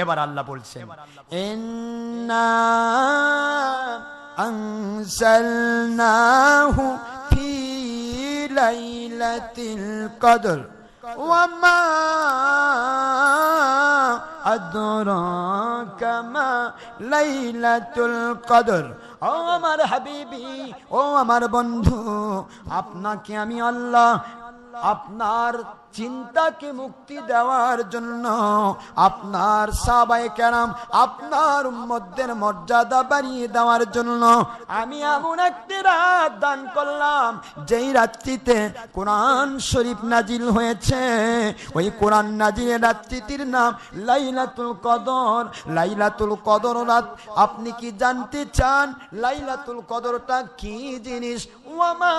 এবার আল্লাহ বলছেন, ইন্না আনজালনাহু ফি লাইলাতিল কদর ওয়া মা আদরাকা মা লাইলাতুল কদর। ও আমার হাবিবি, ও আমার বন্ধু, আপনাকে আমি আল্লাহ আপনার চিন্তাকে মুক্তি দেওয়ার জন্য, আপনার সাহাবায়ে কেরাম, আপনার উম্মতদের মর্যাদা বাড়িয়ে দেওয়ার জন্য আমি এমন একটি রাত দান করলাম যেই রাত্রিতে কোরআন শরীফ নাজিল হয়েছে। ওই কোরআন নাজিলের রাত্রিটির নাম লাইলাতুল কদর। লাইলাতুল কদর রাত আপনি কি জানতে চান লাইলাতুল কদরটা কি জিনিস? ওয়ামা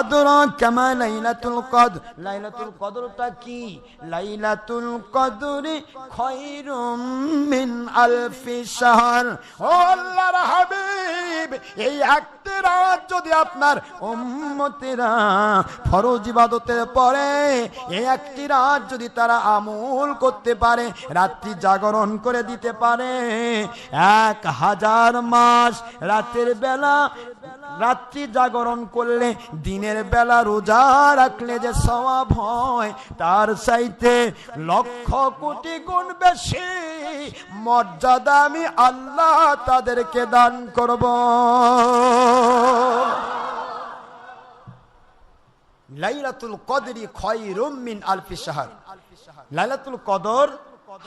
আদরাকা মা লাইলাতুল কদর। লাইলাতুল কদরটা কি? লাইলাতুল কদরি খায়রুম মিন আলফি শাহর। ও আল্লাহর হাবিব, এই একটি রাত যদি আপনার উম্মতেরা ফরজ ইবাদতের পরে এই একটি রাত যদি তারা আমল করতে পারে, রাত্রি জাগরণ করে দিতে পারে, 1000 মাস রাতের বেলা রাত্রি জাগরণ করলে দিনের বেলা রোজা রাখলে যে সওয়াব হয় তার চাইতে লক্ষ কোটি গুণ বেশি মর্যাদা আমি আল্লাহ তাদেরকে দান করব। লাইলাতুল কদরি খায়রুম মিন আলফি শাহর। লাইলাতুল কদর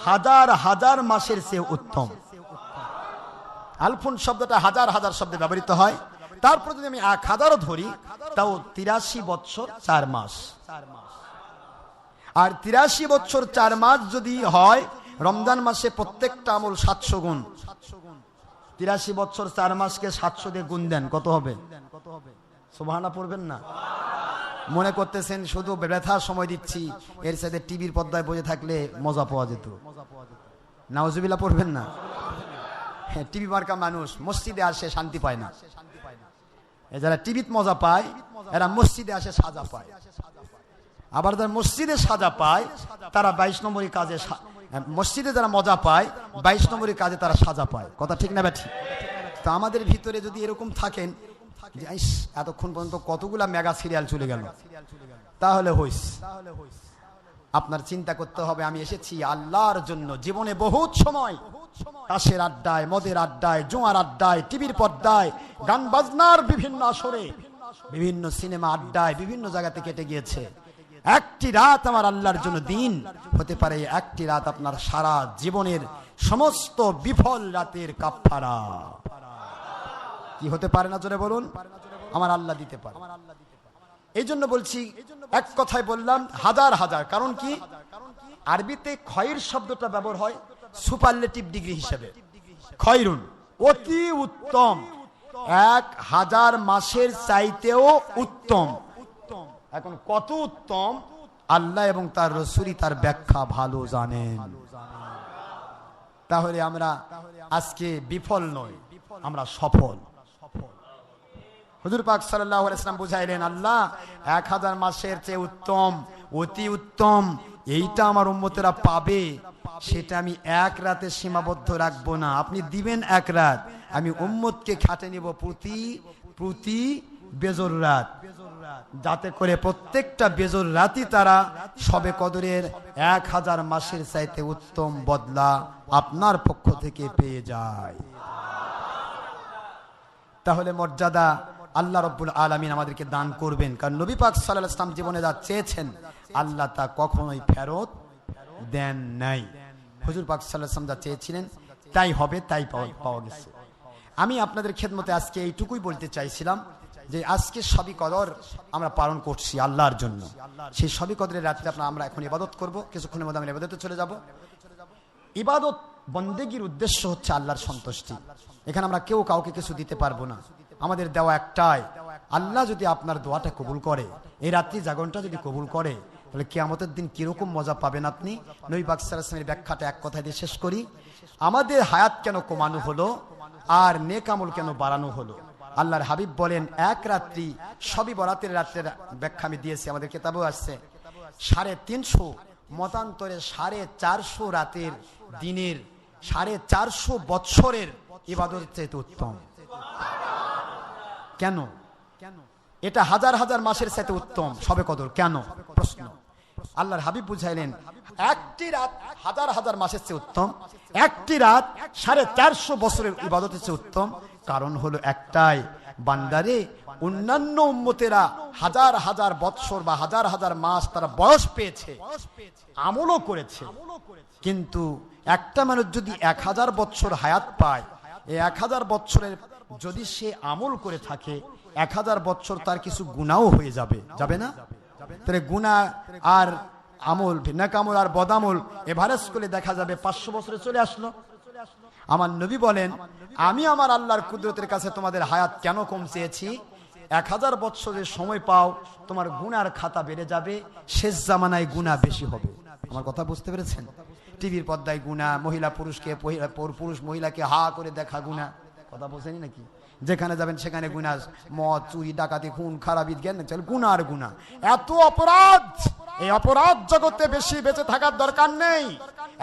হাজার হাজার মাসের চেয়ে উত্তম। আলফুন শব্দটা হাজার হাজার শব্দে ব্যবহৃত হয়। তারপর যদি আমি 1000 ধরি তাও 83 বছর 4 মাস। আর 83 বছর 4 মাস যদি হয়, রমজান মাসে প্রত্যেকটা আমল 700 গুণ। 83 বছর 4 মাসকে 700 দিয়ে গুণ দেন, কত হবে? সুবহানাল্লাহ পড়বেন না? মনে করতেছেন শুধু ব্যথার সময় দিচ্ছি, এর সাথে টিভির পর্দায় বসে থাকলে মজা পাওয়া যেত। নাউজুবিল্লাহ পড়বেন না? হ্যাঁ, টিভি মার্কা মানুষ মসজিদে আসে শান্তি পায় না। যারা টিভিতে মজা পায় এরা মসজিদে আসে সাজা পায়। আবার যারা মসজিদে সাজা পায় তারা 22 নম্বরই কাজে, মসজিদে যারা মজা পায় 22 নম্বরই কাজে তারা সাজা পায়। কথা ঠিক না ব্যাঠি? তো আমাদের ভিতরে যদি এরকম থাকেন যে এতক্ষণ পর্যন্ত কতগুলা মেগা সিরিয়াল চলে গেল, তাহলে হইস। আপনার চিন্তা করতে হবে আমি এসেছি আল্লাহর জন্য। জীবনে বহুত সময় তাসের আড্ডায়, মদের আড্ডায়, জুয়ার আড্ডায়, টিভির পর্দায়, গান বাজনার বিভিন্ন আসরে, বিভিন্ন সিনেমা আড্ডায়, বিভিন্ন জায়গাতে কেটে গিয়েছে। একটি রাত আমার আল্লাহর জন্য দিন হতে পারে, একটি রাত আপনার সারা জীবনের সমস্ত বিফল রাতের কাফারা। কি হতে পারে না জোরে বলুন? আমার আল্লাহ দিতে পারে। এই জন্য বলছি, এক কথায় বললাম হাজার হাজার। কারণ কি? আরবিতে খয়র শব্দটা ব্যবহার হয় সুপারলেটিভ ডিগ্রি হিসেবে। খয়রুন অতি উত্তম, 1000 মাসের চাইতেও উত্তম। এখন কত উত্তম আল্লাহ এবং তার রাসূলই তার ব্যাখ্যা ভালো জানেন। তাহলে আমরা আজকে বিফল নই, আমরা সফল। হুজুর পাক সাল্লাল্লাহু আলাইহি ওয়াসাল্লাম বুঝাইলেন আল্লাহ 1000 মাসের চেয়ে উত্তম, অতি উত্তম এইটা আমার উম্মতেরা পাবে, সেটা আমি এক রাতে সীমাবদ্ধ রাখবো না। আপনি দিবেন এক রাত, আমি উম্মতকে খাটে নিব প্রতি বেজর রাত, যাতে করে প্রত্যেকটা বেজর রাতই তারা শবে কদরের 1000 মাসের চাইতে উত্তম বদলা আপনার পক্ষ থেকে পেয়ে যায়। তাহলে মর্যাদা আল্লাহ রাব্বুল আলামিন আমাদেরকে দান করবেন। কারণ নবী পাক সাল্লাল্লাহু আলাইহি ওয়াসাল্লাম জীবনে যা চেয়েছেন আল্লাহ তা কখনোই ফেরত দেন নাই। হুজুর পাক সাল্লাল্লাহু আলাইহি ওয়াসাল্লাম যা চেয়েছিলেন তাই হবে, তাই পাওয়া গেছে। আমি আপনাদের খেদমতে আজকে এইটুকুই বলতে চাইছিলাম যে আজকে শবে কদর আমরা পালন করছি আল্লাহর জন্য। সেই শবে কদরের রাতে আমরা এখন ইবাদত করব, কিছুক্ষণের মধ্যে আমরা ইবাদতে চলে যাব। ইবাদত বন্দেগীর উদ্দেশ্য হচ্ছে আল্লাহর সন্তুষ্টি। এখানে আমরা কেউ কাউকে কিছু দিতে পারবো না। আমাদের দেওয়া একটাই, আল্লাহ যদি আপনার দোয়াটা কবুল করে, এই রাত্রি জাগরণটা যদি কবুল করে, তাহলে কিয়ামতের দিন কিরকম মজা পাবেন আপনি। নবী পাক সাল্লাল্লাহু আলাইহি ওয়াসাল্লামের ব্যাখ্যাটা এক কথায় দিয়ে শেষ করি। আমাদের হায়াত কেন কমানো হলো আর নেক আমল কেন বাড়ানো হলো? আল্লাহর হাবিব বলেন, এক রাত্রি শবে বরাতের রাতের ব্যাখ্যা আমি দিয়েছি, আমাদের কিতাবেও আসছে। 350 মতান্তরে 450 রাতের দিনের 450 বছরের ইবাদতের চাইতে উত্তম। কেন? এটা হাজার হাজার মাসের চাইতে উত্তম সবে কদর কেন? প্রশ্ন। আল্লাহর হাবিব বুঝাইলেন একটি রাত হাজার হাজার মাসের চেয়ে উত্তম, একটি রাত 450 বছরের ইবাদতের চেয়ে উত্তম। কারণ হলো একটাই, বান্দারে অন্যান্য উম্মতেরা হাজার হাজার বৎসর বা হাজার হাজার মাস তারা বয়স পেয়েছে, আমলও করেছে, কিন্তু একটা মানুষ যদি 1000 বৎসর হায়াত পায়, এই 1000 বৎসরের যদি সে আমল করে থাকে, 1000 বৎসর তার কিছু গুনাহও হয়ে যাবে, যাবে না? তাহলে গুনাহ আর আমল, নেক আমল আর বদামল এভারেজ করে দেখা যাবে 500 বছরে চলে আসলো। আমার নবী বলেন, আমি আমার আল্লাহর কুদরতের কাছে তোমাদের হায়াত কেন কম চেয়েছি? 1000 বৎসরের সময় পাও, তোমার গুনার খাতা বেড়ে যাবে, শেষ জামানায় গুনাহ বেশি হবে। আমার কথা বুঝতে পেরেছেন? টিভির পর্দায় গুনাহ, মহিলা পুরুষকে, পুরুষ মহিলাকে হা করে দেখা গুনাহ, কথা বলছেনি নাকি? যেখানে যাবেন সেখানে গুনাহ, মদ, চুরি, ডাকাতি, খুন, খারাপি, জ্ঞান, গুনাহ আর গুনাহ, এত অপরাধ। এই অপরাধ জগতে বেশি বেঁচে থাকার দরকার নেই।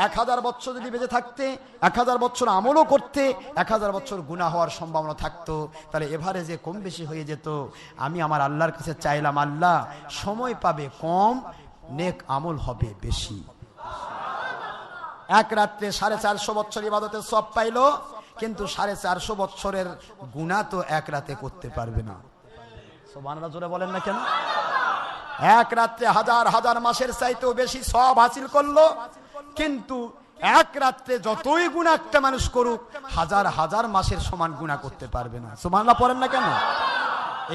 1000 বছর যদি বেঁচে থাকতে, 1000 বছর আমলও করতে, 1000 বছর গুনাহ হওয়ার সম্ভাবনা থাকতো, তাহলে এভারেজে কম বেশি হয়ে যেত। আমি আমার আল্লাহর কাছে চাইলাম, আল্লাহ সময় পাবে কম, নেক আমল হবে বেশি। এক রাত্রে 450 বছর ইবাদতের সওয়াব পাইলো, কিন্তু 450 বছরের গুনাহ তো এক রাতে করতে পারবে না। সুবহানাল্লাহ জোরে বলেন না কেন? এক রাত্রে হাজার হাজার মাসের চাইতেও বেশি সওয়াব হাসিল করলো, কিন্তু এক রাত্রে যতই গুনাহ একটা মানুষ করুক, হাজার হাজার মাসের সমান গুনাহ করতে পারবে না। সুবহানাল্লাহ পড়েন না কেন?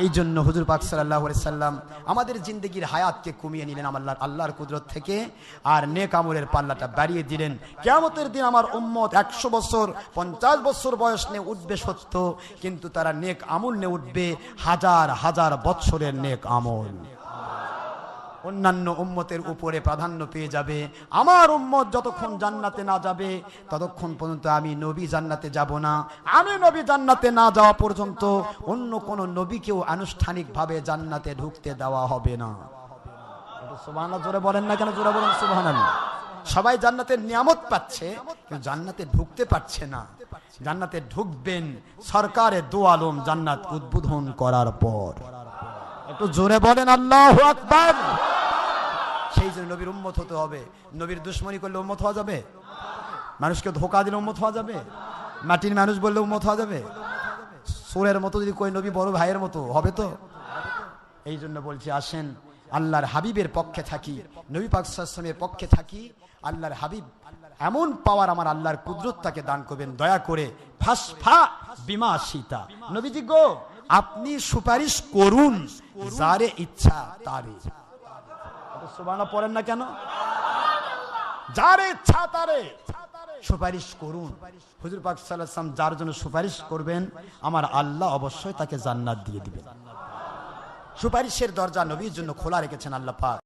এই জন্য হুজুর পাক সাল্লাল্লাহু আলাইহি সাল্লাম আমাদের জিন্দেগির হায়াতকে কমিয়ে নিলেন আল্লাহর কুদরত থেকে, আর নেক আমলের পাল্লাটা বাড়িয়ে দিলেন। কিয়ামতের দিন আমার উম্মত 100 বছর 50 বছর বয়স নিয়ে উঠবে সত্য, কিন্তু তারা নেক আমল নিয়ে উঠবে হাজার হাজার বছরের নেক আমল। অন্যান্য উম্মতের উপরে প্রাধান্য পেয়ে যাবে। আমার উম্মত যতক্ষণ জান্নাতে না যাবে, ততক্ষণ পর্যন্ত আমি নবী জান্নাতে যাব না। আমি নবী জান্নাতে না যাওয়া পর্যন্ত অন্য কোন নবীকেও আনুষ্ঠানিকভাবে জান্নাতে ঢুকতে দেওয়া হবে না। সুবহানাল্লাহ জোরে বলেন না কেন? জোরে বলেন সুবহানাল্লাহ। সবাই জান্নাতের নিয়ামত পাচ্ছে, কিন্তু জান্নাতে ঢুকতে পারছে না। জান্নাতে ঢুকবেন সরকারে দো আলম জান্নাত উদ্বোধন করার পর। একটু জোরে বলেন আল্লাহু আকবার। সেই জন্য নবীর উম্মত হতে হবে। নবীর দুশমনি করলে উম্মত হওয়া যাবে? মানুষকে ধোঁকা দিলে উম্মত হওয়া যাবে? মাটির মানুষ বললে উম্মত হওয়া যাবে? সুরের মতো যদি কই নবী বড় ভাইয়ের মতো হবে তো? এই জন্য বলছি, আসেন আল্লাহর হাবিবের পক্ষে থাকি, নবী পাক সাল্লাল্লাহু আলাইহি ওয়াসাল্লামের পক্ষে থাকি। আল্লাহর হাবিব এমন পাওয়ার আমার আল্লাহর কুদরত তাকে দান করবেন, দয়া করে ফাসফা বিমা সীতা। নবীজি গো, আপনি সুপারিশ করুন যারে ইচ্ছা তারে। সুবহানাল্লাহ পড়েন না কেন? যারে ইচ্ছা তারে সুপারিশ করুন। হুজুর পাক সাল্লাল্লাহু আলাইহি ওয়াসাল্লাম যার জন্য সুপারিশ করবেন, আমার আল্লাহ অবশ্যই তাকে জান্নাত দিয়ে দিবেন। সুপারিশের দরজা নবীর জন্য খোলা রেখেছেন আল্লাহ পাক।